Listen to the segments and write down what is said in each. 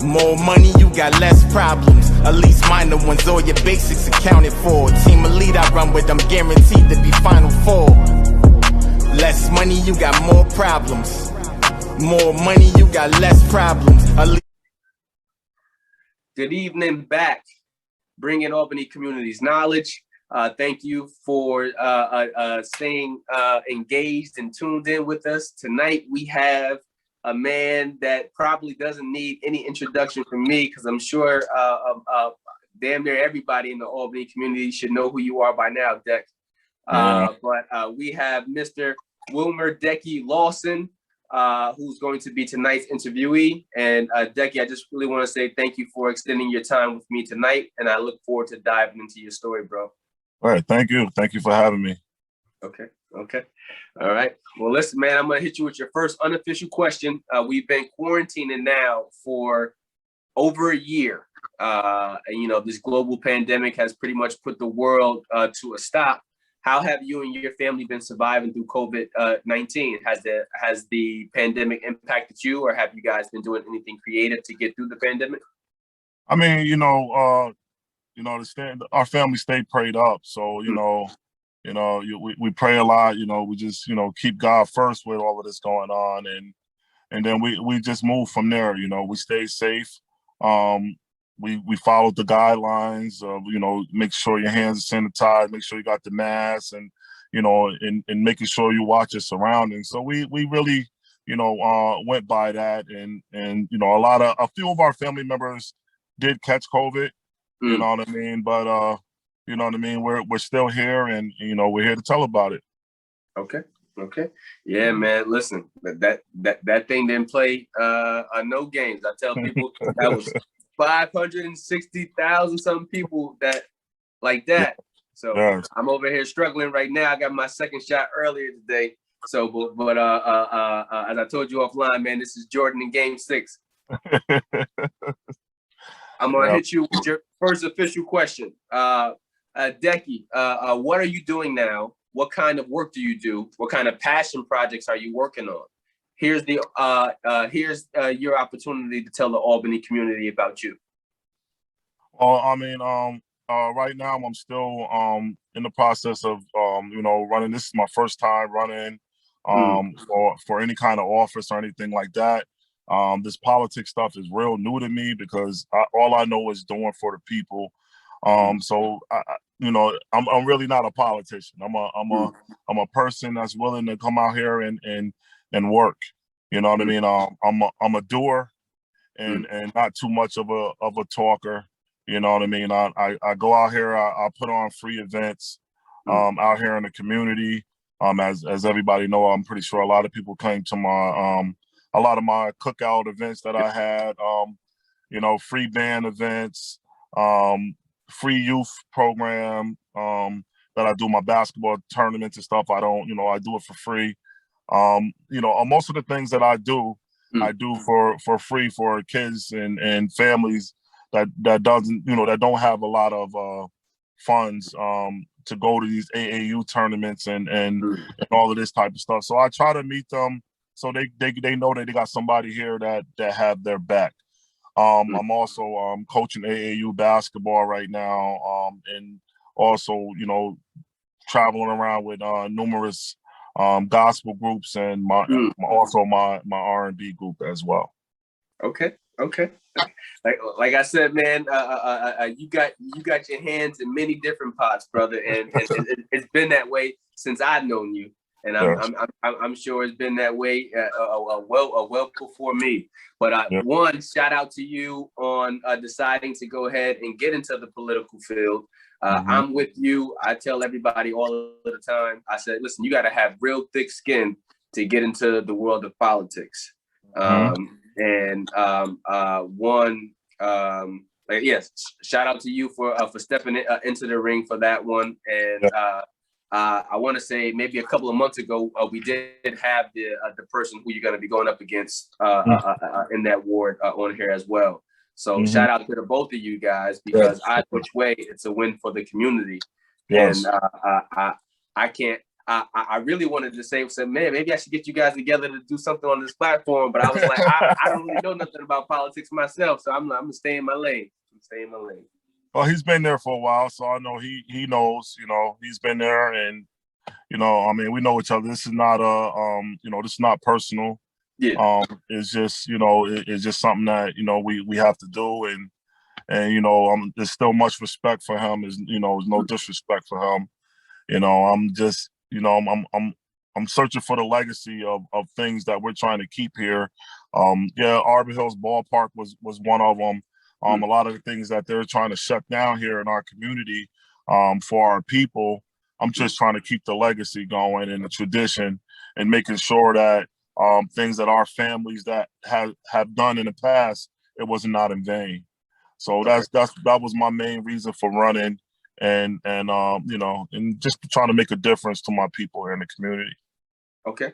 More money, you got less problems. At least minor ones, all your basics accounted for. Team elite I run with, I'm guaranteed to be Final Four. Less money, you got more problems. More money, you got less problems. Good evening back, bringing Albany Community's knowledge. Thank you for staying engaged and tuned in with us. Tonight we have a man that probably doesn't need any introduction from me, because I'm sure damn near everybody in the Albany community should know who you are by now, Deck. But we have Mr. Wilmer Decky Lawson, who's going to be tonight's interviewee. And Decky, I just really want to say thank you for extending your time with me tonight, and I look forward to diving into your story, bro. All right, thank you. Thank you for having me. Okay. All right. Well, listen, man, I'm going to hit you with your first unofficial question. We've been quarantining now for over a year. And, you know, this global pandemic has pretty much put the world to a stop. How have you and your family been surviving through COVID-19? Has the pandemic impacted you, or have you guys been doing anything creative to get through the pandemic? I mean, our family stayed prayed up. So, we pray a lot. We just, keep God first with all of this going on, and then we just move from there. We stay safe. We followed the guidelines of, make sure your hands are sanitized, make sure you got the mask, and, and making sure you watch your surroundings. So we really, went by that, and a few of our family members did catch COVID, you know what I mean? But, we're still here, and, we're here to tell about it. Okay. Yeah, man, listen, that thing didn't play no games. I tell people that was 560,000 something people that like that. So yes. I'm over here struggling right now. I got my second shot earlier today. So, but as I told you offline, man, this is Jordan in Game 6. I'm gonna hit you with your first official question. Decky, what are you doing now? What kind of work do you do? What kind of passion projects are you working on? Here's your opportunity to tell the Albany community about you. Well, I mean, right now I'm still in the process of running. This is my first time running for any kind of office or anything like that. This politics stuff is real new to me, because all I know is doing for the people. So I'm really not a politician. I'm a person that's willing to come out here and work. You know what I mean? I'm a doer and not too much of a talker. You know what I mean? I go out here, I put on free events out here in the community. As everybody know, I'm pretty sure a lot of people came to a lot of my cookout events that I had, free band events, free youth program that I do, my basketball tournaments and stuff. I do it for free. Most of the things that I do for free for kids and families that don't have a lot of funds to go to these AAU tournaments and all of this type of stuff. So I try to meet them so they know that they got somebody here that have their back. I'm also coaching AAU basketball right now, and also traveling around with numerous gospel groups and also my R&B group as well. Okay. Like I said, man, you got your hands in many different pots, brother, and it's been that way since I've known you, and I'm sure it's been that way well before me. But one, shout out to you on deciding to go ahead and get into the political field. I'm with you. I tell everybody all the time. I said, listen, you got to have real thick skin to get into the world of politics. Yes, shout out to you for stepping into the ring for that one. And I want to say maybe a couple of months ago, we did have the person who you're going to be going up against in that ward on here as well. So shout out to the both of you guys, because either which way, it's a win for the community. Yes. And I really wanted to say, man, maybe I should get you guys together to do something on this platform. But I was like, I don't really know nothing about politics myself, so I'm gonna stay in my lane. Well, he's been there for a while, so I know he knows. You know, he's been there, and you know, I mean, we know each other. This is not you know, this is not personal. Yeah. It's just, you know, it's just something that, you know, we have to do, and you know, there's still much respect for him. Is, you know, there's no disrespect for him. You know, I'm just, you know, I'm searching for the legacy of things that we're trying to keep here. Yeah, Arbor Hills Ballpark was one of them. A lot of the things that they're trying to shut down here in our community for our people. I'm just trying to keep the legacy going and the tradition, and making sure that things that our families that have done in the past, it was not in vain. So that was my main reason for running, and you know, and just trying to make a difference to my people here in the community. Okay.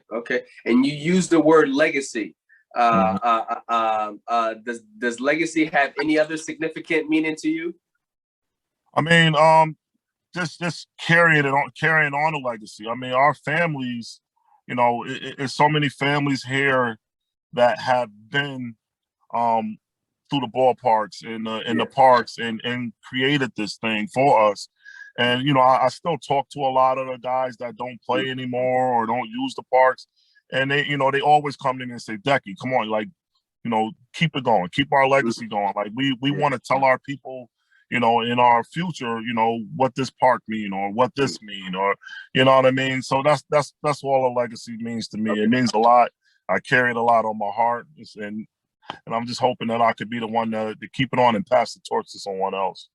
And you use the word legacy. Does legacy have any other significant meaning to you? I mean, just carrying on a legacy. I mean, our families, you know, it's so many families here that have been through the ballparks and in the parks and created this thing for us. And you know, I still talk to a lot of the guys that don't play anymore or don't use the parks, and they, you know, they always come to me and say, "Decky, come on, like, you know, keep it going, keep our legacy going. Like, we want to tell our people, you know, in our future, you know, what this park mean or what this mean, or, you know what I mean." So that's all a legacy means to me. It means a lot. I carry it a lot on my heart, and I'm just hoping that I could be the one to keep it on and pass the torch to someone else.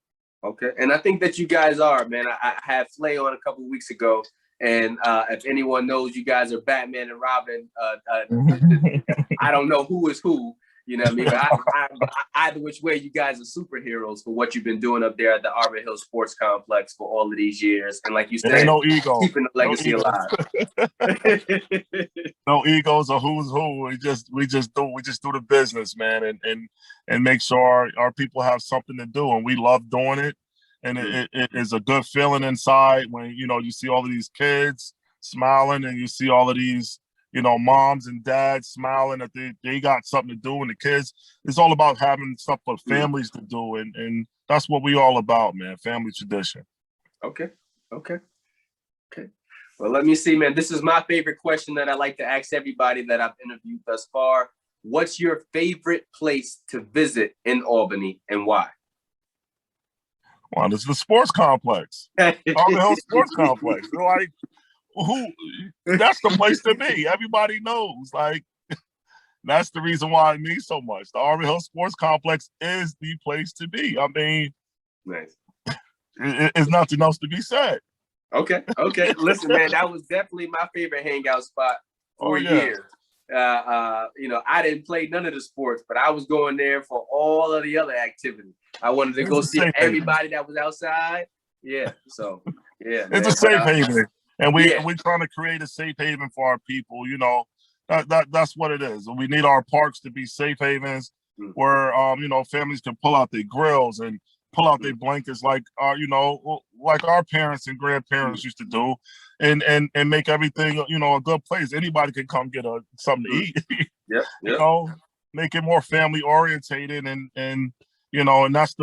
Okay, and I think that you guys are, man. I had Flay on a couple of weeks ago, and if anyone knows, you guys are Batman and Robin. I don't know who is who, you know what I mean? But either which way, you guys are superheroes for what you've been doing up there at the Arbor Hill Sports Complex for all of these years. And like you said, ain't no ego, keeping the legacy alive. No egos or who's who. We just do the business, man, and make sure our people have something to do, and we love doing it. And it is a good feeling inside when, you know, you see all of these kids smiling, and you see all of these, you know, moms and dads smiling that they got something to do, and the kids. It's all about having stuff for families to do, and that's what we all about, man. Family tradition. Okay. Well, let me see, man. This is my favorite question that I like to ask everybody that I've interviewed thus far. What's your favorite place to visit in Albany, and why? Well, it's the sports complex. Arbor Hill Sports Complex. They're like, that's the place to be. Everybody knows. Like, that's the reason why it means so much. The Arbor Hill Sports Complex is the place to be. I mean, nice. It's nothing else to be said. Okay. Listen, man, that was definitely my favorite hangout spot for years. You know, I didn't play none of the sports, but I was going there for all of the other activity. I wanted to go see everybody that was outside. Yeah. So, yeah. It's a safe haven. And we're trying to create a safe haven for our people. You know, that's what it is. We need our parks to be safe havens where, you know, families can pull out their grills and pull out their blankets like you know, like our parents and grandparents used to do, and make everything, you know, a good place. Anybody can come get something to eat. You know, make it more family orientated, and you know, and that's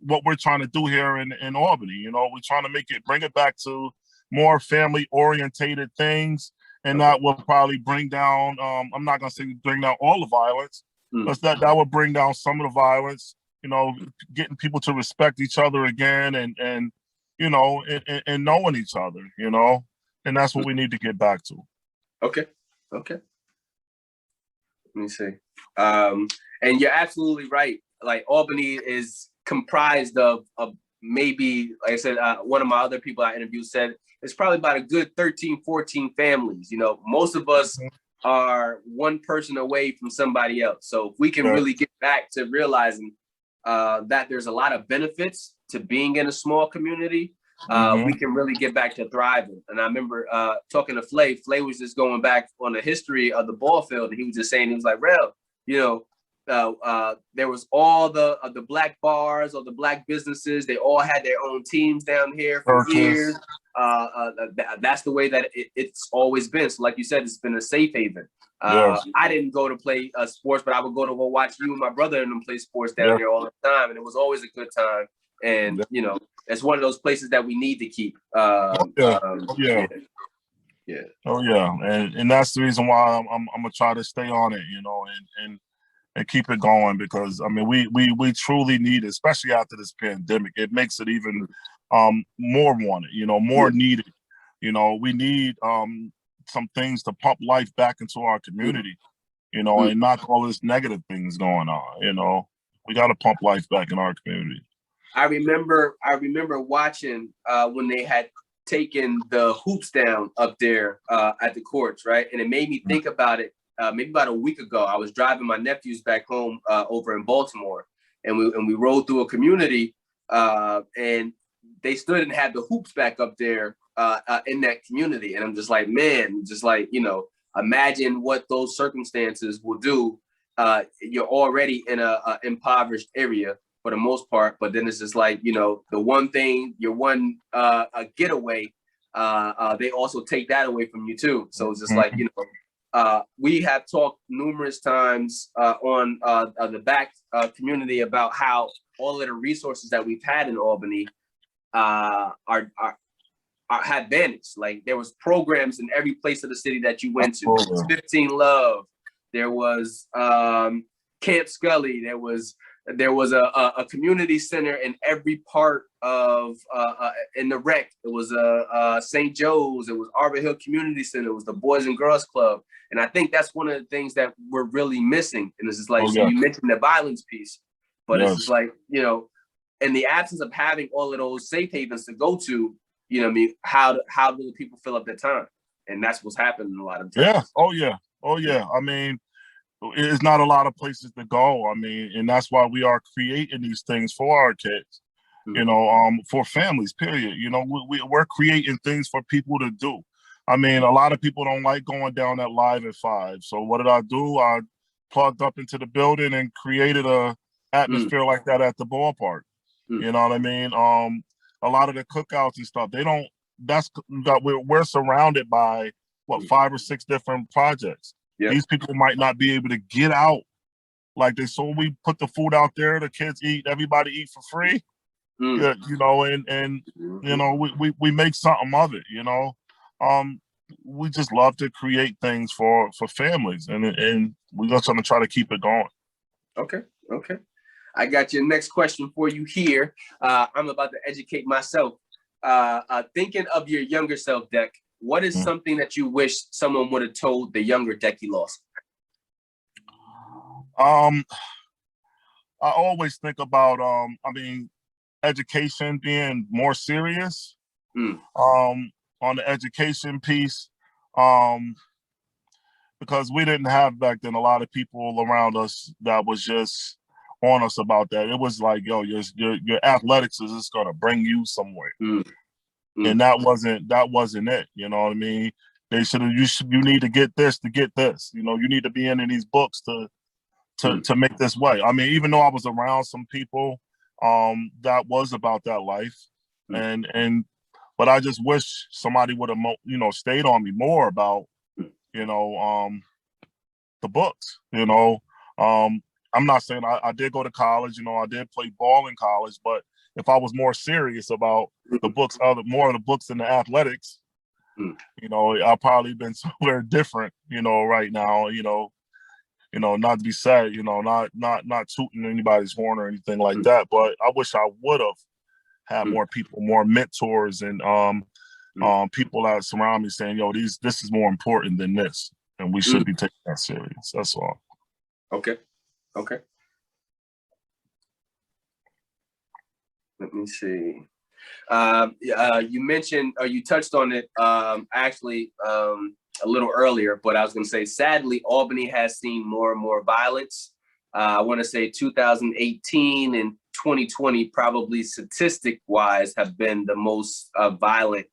what we're trying to do here in Albany. You know, we're trying to bring it back to more family orientated things, and that will probably bring down, I'm not gonna say bring down all the violence, but that will bring down some of the violence. You know, getting people to respect each other again, and you know, and knowing each other, you know, and that's what we need to get back to. Okay. Let me see. And you're absolutely right. Like, Albany is comprised of maybe, like I said, one of my other people I interviewed said it's probably about a good 13, 14 families. You know, most of us are one person away from somebody else. So if we can really get back to realizing that there's a lot of benefits to being in a small community, we can really get back to thriving. And I remember talking to Flay. Flay was just going back on the history of the ball field, and he was just saying, he was like, "Real, you know, there was all the black bars or the black businesses. They all had their own teams down here for years. That's the way that it's always been. So like you said, it's been a safe haven. I didn't go to play sports, but I would go watch you and my brother and them play sports down here all the time. And it was always a good time. And, you know, it's one of those places that we need to keep. And that's the reason why I'm gonna try to stay on it, you know, and keep it going, because I mean we truly need it, especially after this pandemic. It makes it even more wanted, you know, more needed. You know, we need some things to pump life back into our community, you know, and not all this negative things going on. You know, we got to pump life back in our community. I remember watching when they had taken the hoops down up there at the courts, right? And it made me think about it. Maybe about a week ago, I was driving my nephews back home over in Baltimore, and we rode through a community, and they still didn't have the hoops back up there in that community. And I'm just like, man, just like, you know, imagine what those circumstances will do. You're already in a impoverished area for the most part, but then it's just like, you know, the one thing, your one getaway, they also take that away from you too. So it's just like, you know, we have talked numerous times on the back community about how all of the resources that we've had in Albany have vanished. Like there was programs in every place of the city that you went to. There was 15 Love, there was Camp Scully, there was a community center in every part of in the rec. It was St. Joe's, it was Arbor Hill Community Center, it was the Boys and Girls Club. And I think that's one of the things that we're really missing. And this is like, so you mentioned the violence piece, but it's just like, you know, in the absence of having all of those safe havens to go to, you know what I mean, how do the people fill up their time? And that's what's happening a lot of times. I mean, it's not a lot of places to go. I mean, and that's why we are creating these things for our kids, you know, for families, period. You know, we're creating things for people to do. I mean, a lot of people don't like going down that Live at 5. So what did I do? I plugged up into the building and created a atmosphere like that at the ballpark. You know what I mean? A lot of the cookouts and stuff, we're surrounded by what, 5 or 6 different projects. These people might not be able to get out like they, so we put the food out there, the kids eat, everybody eat for free. You know, and you know, we make something of it, you know. We just love to create things for families, and we're just gonna try to keep it going. Okay. I got your next question for you here. I'm about to educate myself. Thinking of your younger self, Deck, what is something that you wish someone would have told the younger Decky Lawson? I always think about, I mean, education being more serious. On the education piece, because we didn't have back then a lot of people around us that was just on us about that. It was like, yo, your athletics is just gonna bring you somewhere. And that wasn't it. You know what I mean? They should have, you need to get this to get this. You know, you need to be in these books to make this way. I mean, even though I was around some people that was about that life, but I just wish somebody would have, you know, stayed on me more about, you know, the books. You know, I'm not saying I did go to college. You know, I did play ball in college, but if I was more serious about the books, more of the books than the athletics, you know, I've probably been somewhere different, you know, right now, you know, not to be sad, you know, not tooting anybody's horn or anything like that, but I wish I would have had more people, more mentors, and people that surround me saying, yo, this is more important than this, and we should be taking that serious. That's all. Okay. Let me see. You mentioned, or you touched on it actually a little earlier, but I was going to say, sadly, Albany has seen more and more violence. I want to say 2018 and 2020 probably statistic-wise have been the most violent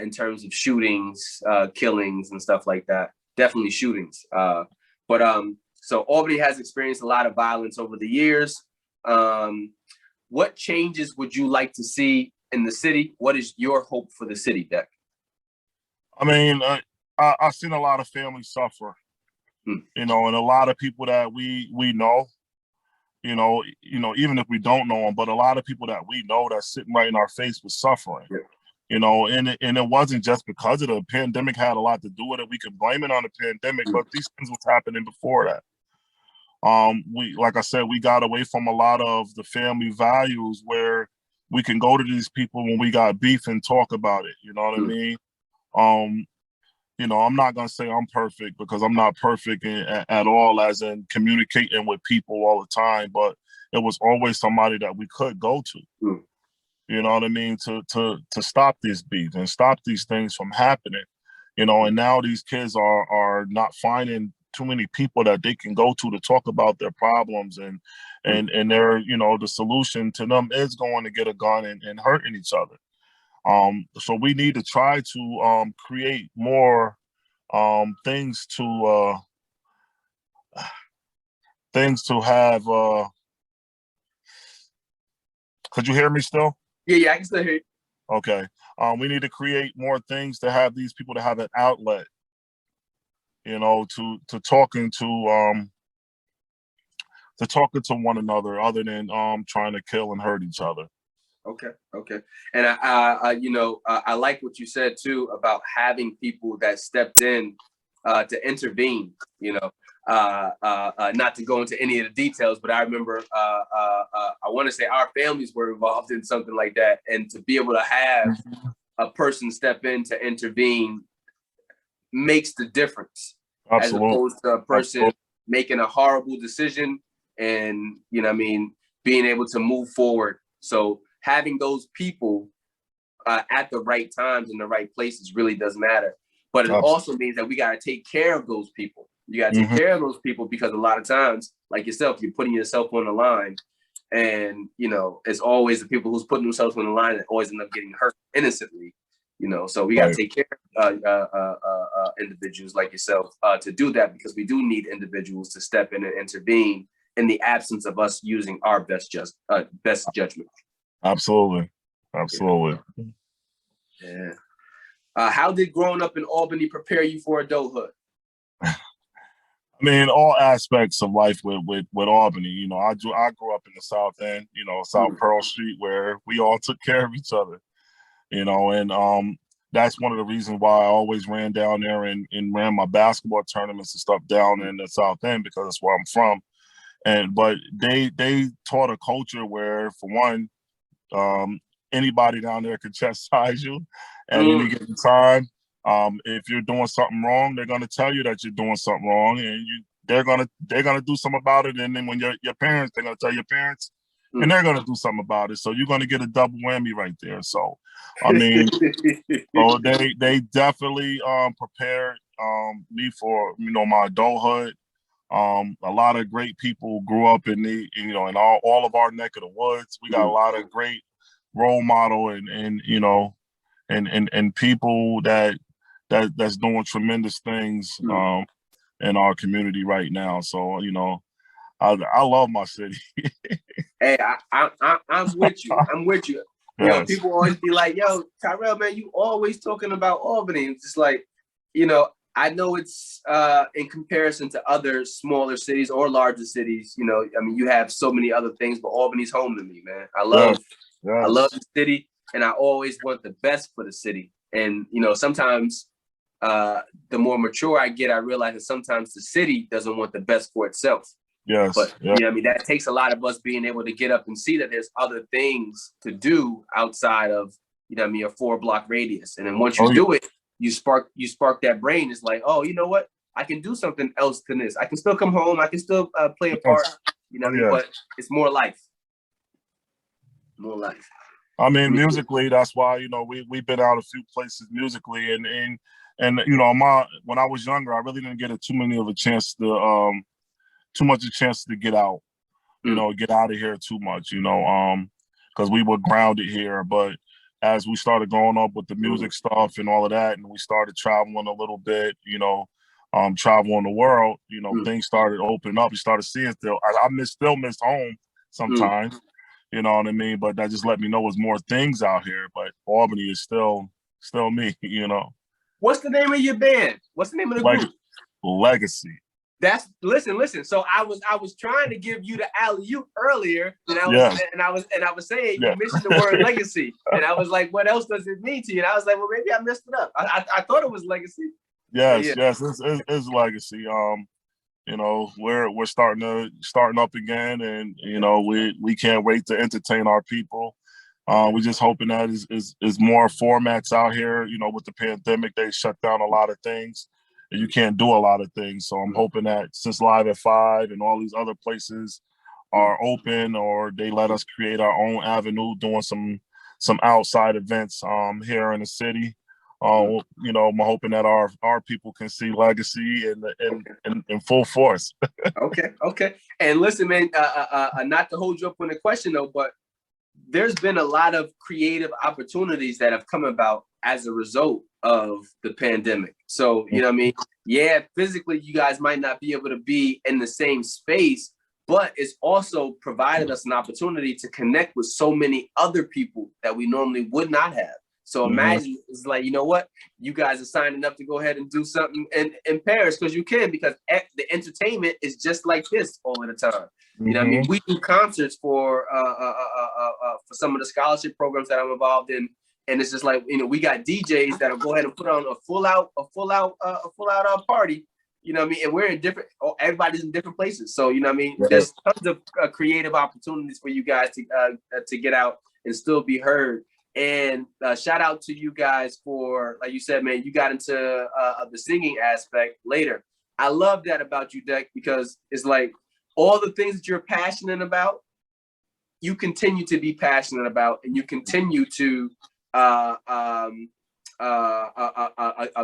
in terms of shootings, killings, and stuff like that. Definitely shootings. But So Albany has experienced a lot of violence over the years. What changes would you like to see in the city? What is your hope for the city, Deck? I mean, I've seen a lot of families suffer, you know, and a lot of people that we know, you know, even if we don't know them, but a lot of people that we know that's sitting right in our face was suffering, you know, and it wasn't just because of the pandemic had a lot to do with it. We can blame it on the pandemic, but these things was happening before that. Like I said, we got away from a lot of the family values where we can go to these people when we got beef and talk about it. You know what I mean? You know, I'm not gonna say I'm perfect because I'm not perfect at all, as in communicating with people all the time. But it was always somebody that we could go to. You know what I mean? To stop this beef and stop these things from happening. You know, and now these kids are not finding too many people that they can go to talk about their problems, and they're, you know, the solution to them is going to get a gun and hurting each other. So we need to try to create more things to have. Could you hear me still? Yeah, I can still hear you. Okay. We need to create more things to have these people to have an outlet, you know, to talking to one another, other than trying to kill and hurt each other. Okay. And I like what you said too about having people that stepped in to intervene. You know, not to go into any of the details, but I remember I want to say our families were involved in something like that, and to be able to have a person step in to intervene makes the difference. Absolutely. As opposed to a person making a horrible decision and, you know what I mean, being able to move forward. So having those people at the right times in the right places really does matter. But it also means that we got to take care of those people. You got to take care of those people, because a lot of times, like yourself, you're putting yourself on the line. And, you know, it's always the people who's putting themselves on the line that always end up getting hurt innocently. You know, so we got to take care of individuals like yourself to do that, because we do need individuals to step in and intervene in the absence of us using our best judgment. Absolutely. Yeah. How did growing up in Albany prepare you for adulthood? I mean, all aspects of life with Albany. You know, I grew up in the South End, you know, South Pearl Street, where we all took care of each other. You know, and that's one of the reasons why I always ran down there and ran my basketball tournaments and stuff down in the South End, because that's where I'm from. But they taught a culture where, for one, anybody down there could chastise you at any given time. If you're doing something wrong, they're gonna tell you that you're doing something wrong, and they're gonna do something about it. And then when your parents, they're gonna tell your parents, and they're gonna do something about it. So you're gonna get a double whammy right there. So I mean, so they definitely prepared me for, you know, my adulthood. A lot of great people grew up in in all of our neck of the woods. We got a lot of great role model and you know, and people that's doing tremendous things in our community right now. So, you know, I love my city. Hey, I'm with you. I'm with you. You know, people always be like, yo, Tyrell, man, you always talking about Albany. It's just like, you know, I know it's in comparison to other smaller cities or larger cities, you know, I mean, you have so many other things, but Albany's home to me, man. I love the city, and I always want the best for the city. And, you know, sometimes the more mature I get, I realize that sometimes the city doesn't want the best for itself. But you know, I mean, that takes a lot of us being able to get up and see that there's other things to do outside of, you know, I mean, a 4-block radius. And then once you do it, you spark that brain. It's like, oh, you know what? I can do something else than this. I can still come home. I can still play a part. You know what I mean? But it's more life. More life. I mean, musically, that's why, you know, we've been out a few places musically, and you know, when I was younger, I really didn't get too much a chance to get out, you know, get out of here too much, you know, because we were grounded here. But as we started growing up with the music stuff and all of that, and we started traveling a little bit, you know, traveling the world, things started opening up. You started seeing still. I still miss home sometimes. You know what I mean? But that just let me know there's more things out here. But Albany is still me. What's the name of your band? What's the name of the group? Legacy. That's listen. So I was trying to give you the alley-oop earlier, and I was saying you mentioned the word legacy, and I was like, what else does it mean to you? And I was like, well, maybe I messed it up. I thought it was legacy. Yes, it's legacy. We're starting up again, and we can't wait to entertain our people. We're just hoping that is more formats out here. With the pandemic, they shut down a lot of things. You can't do a lot of things. So I'm hoping that since Live at 5 and all these other places are open, or they let us create our own avenue doing some outside events here in the city. I'm hoping that our people can see legacy in full force. Okay. And listen, man, not to hold you up on the question though, but there's been a lot of creative opportunities that have come about as a result of the pandemic. So, you know what I mean? Yeah, physically, you guys might not be able to be in the same space, but it's also provided us an opportunity to connect with so many other people that we normally would not have. So imagine it's like, you know what? You guys are signing up to go ahead and do something in Paris because you can, because the entertainment is just like this all of the time. You know what I mean? We do concerts for some of the scholarship programs that I'm involved in. And it's just like, we got DJs that'll go ahead and put on a full out party, you know what I mean? And we're in everybody's in different places. So, you know what I mean? Right. There's tons of creative opportunities for you guys to get out and still be heard. And shout out to you guys for, like you said, man, you got into the singing aspect later. I love that about you, Deck, because it's like all the things that you're passionate about, you continue to be passionate about, and you continue to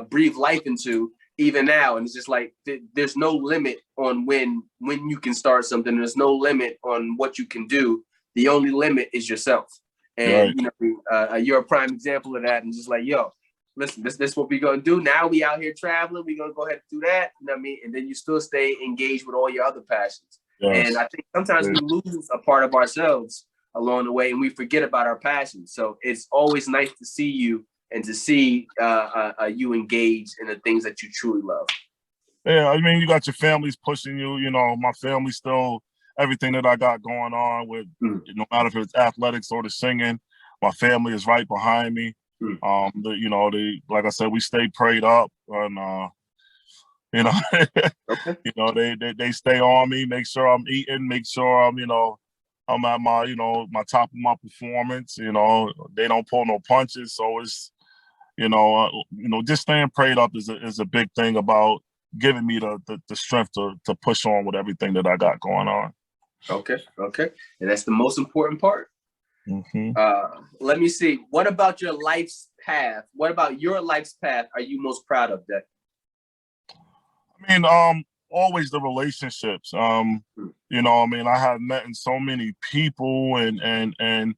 breathe life into even now. And it's just like there's no limit on when you can start something. There's no limit on what you can do. The only limit is yourself. And right. You're a prime example of that. And just like, yo, listen, this is what we're gonna do. Now we out here traveling. We're gonna go ahead and do that. You know what I mean? And then you still stay engaged with all your other passions. Yes. And I think sometimes we lose a part of ourselves along the way, and we forget about our passions. So it's always nice to see you and to see you engage in the things that you truly love. Yeah, I mean, you got your families pushing you. My family still, everything that I got going on with, no matter if it's athletics or the singing, my family is right behind me. Like I said, we stay prayed up, and they stay on me, make sure I'm eating, make sure I'm at my top of my performance. They don't pull no punches, so it's just staying prayed up is a big thing about giving me the strength to push on with everything that I got going on. Okay, and that's the most important part. Let me see. What about your life's path? What about your life's path are you most proud of, Deck? I mean, always the relationships. I have met so many people, and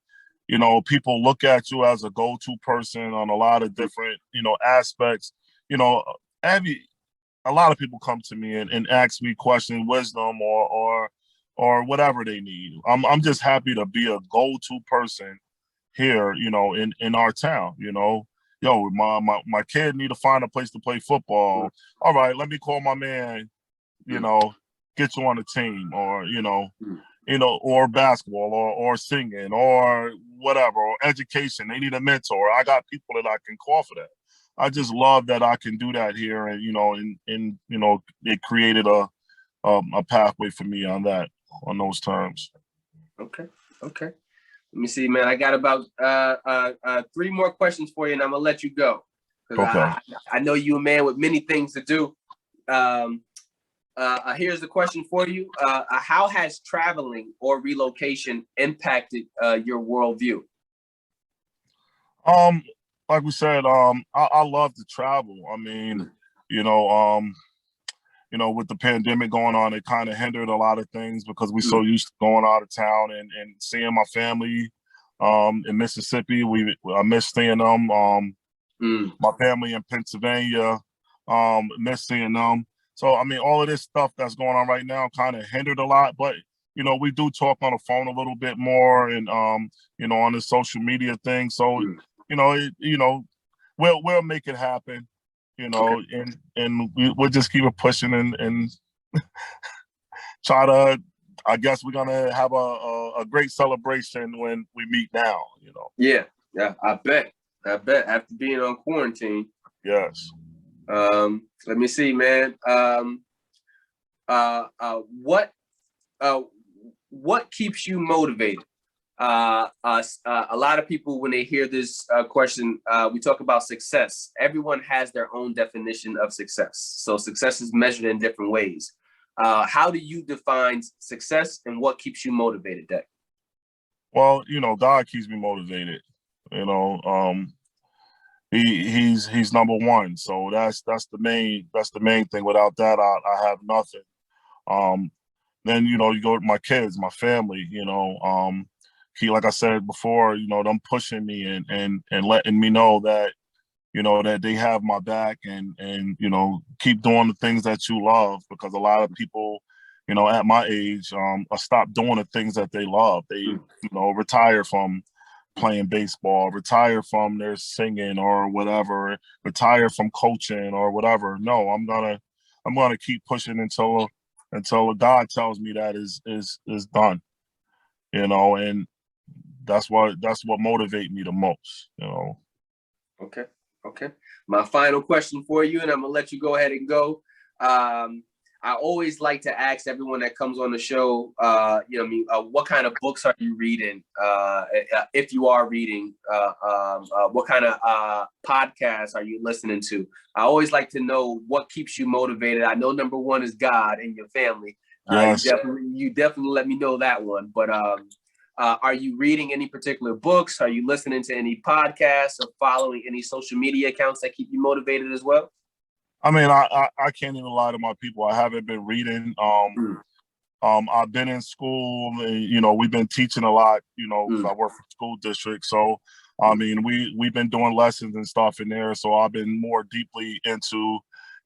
people look at you as a go-to person on a lot of different, aspects. A lot of people come to me and ask me questions, wisdom, or whatever they need. I'm just happy to be a go-to person here, in our town. My kid need to find a place to play football. All right, let me call my man, get you on the team, or or basketball, or singing, or whatever, or education. They need a mentor. I got people that I can call for that. I just love that I can do that here, and it created a pathway for me on those terms. Okay. Let me see, man. I got about 3 more questions for you, and I'm gonna let you go. Okay. I know you're a man with many things to do. Here's the question for you. How has traveling or relocation impacted your worldview? Like we said, I love to travel. I mean, with the pandemic going on, it kind of hindered a lot of things because we're so used to going out of town and seeing my family in Mississippi. I miss seeing them. My family in Pennsylvania, miss seeing them. So, I mean, all of this stuff that's going on right now kind of hindered a lot, but, you know, we do talk on the phone a little bit more and, you know, on the social media thing. So, you know, we'll make it happen, you know, and we'll just keep it pushing and try to, I guess we're going to have a great celebration when we meet now, you know. Yeah, I bet after being on quarantine. Yes. Let me see, man. What keeps you motivated? A lot of people, when they hear this question, we talk about success. Everyone has their own definition of success. So success is measured in different ways. How do you define success, and what keeps you motivated, Deck? Well, you know, God keeps me motivated. You know, he's number one. So that's the main thing. Without that, I have nothing. Then, you know, you go to my kids, my family, you know, like I said before, you know, them pushing me and letting me know that, you know, that they have my back and, you know, keep doing the things that you love, because a lot of people, you know, at my age, stop doing the things that they love. They, you know, retire from playing baseball, retire from their singing or whatever, retire from coaching or whatever. No, I'm gonna keep pushing until God tells me that is done. You know, and that's what motivates me the most, you know. Okay. My final question for you, and I'm gonna let you go ahead and go. I always like to ask everyone that comes on the show, you know, I mean, what kind of books are you reading? If you are reading, what kind of podcasts are you listening to? I always like to know what keeps you motivated. I know number one is God and your family. Yes. You definitely let me know that one. But are you reading any particular books? Are you listening to any podcasts or following any social media accounts that keep you motivated as well? I mean, I can't even lie to my people. I haven't been reading. I've been in school, and, you know, we've been teaching a lot, you know, because I work for the school district. So, I mean, we've been doing lessons and stuff in there. So I've been more deeply into,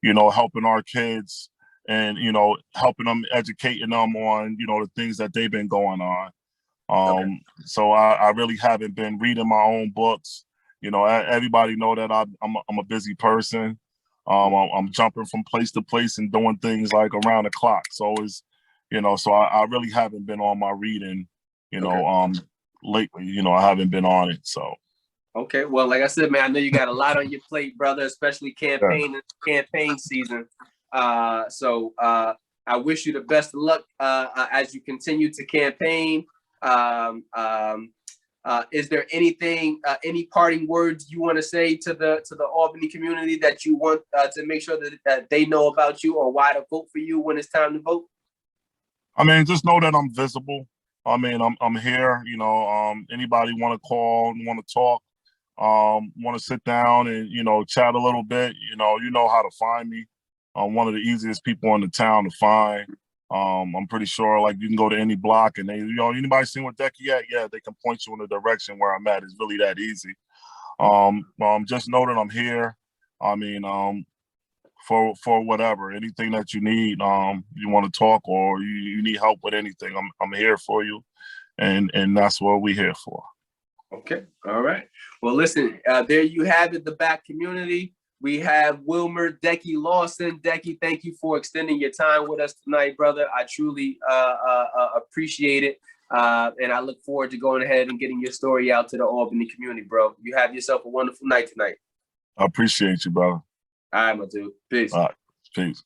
you know, helping our kids and, you know, helping them, educating them on, you know, the things that they've been going on. So I really haven't been reading my own books. You know, everybody know that I'm a busy person. I'm jumping from place to place and doing things like around the clock. So it's, you know, so I really haven't been on my reading, you know, lately. You know, I haven't been on it. So. Okay. Well, like I said, man, I know you got a lot on your plate, brother, especially campaign season. So I wish you the best of luck as you continue to campaign. Is there anything, any parting words you want to say to the Albany community that you want to make sure that they know about you, or why to vote for you when it's time to vote? I mean, just know that I'm visible. I mean, I'm here. You know, anybody want to call, want to talk, want to sit down and, you know, chat a little bit. You know how to find me. I'm one of the easiest people in the town to find. I'm pretty sure, like, you can go to any block and they, you know, anybody seen what Decky at? Yeah, they can point you in the direction where I'm at. It's really that easy. Just know that I'm here. I mean, for whatever, anything that you need, you want to talk or you need help with anything, I'm here for you, and that's what we're here for. Okay, all right. Well, listen, there you have it, the back community. We have Wilmer Decky Lawson. Decky, thank you for extending your time with us tonight, brother. I truly appreciate it. And I look forward to going ahead and getting your story out to the Albany community, bro. You have yourself a wonderful night tonight. I appreciate you, brother. All right, my dude. Peace. All right. Peace.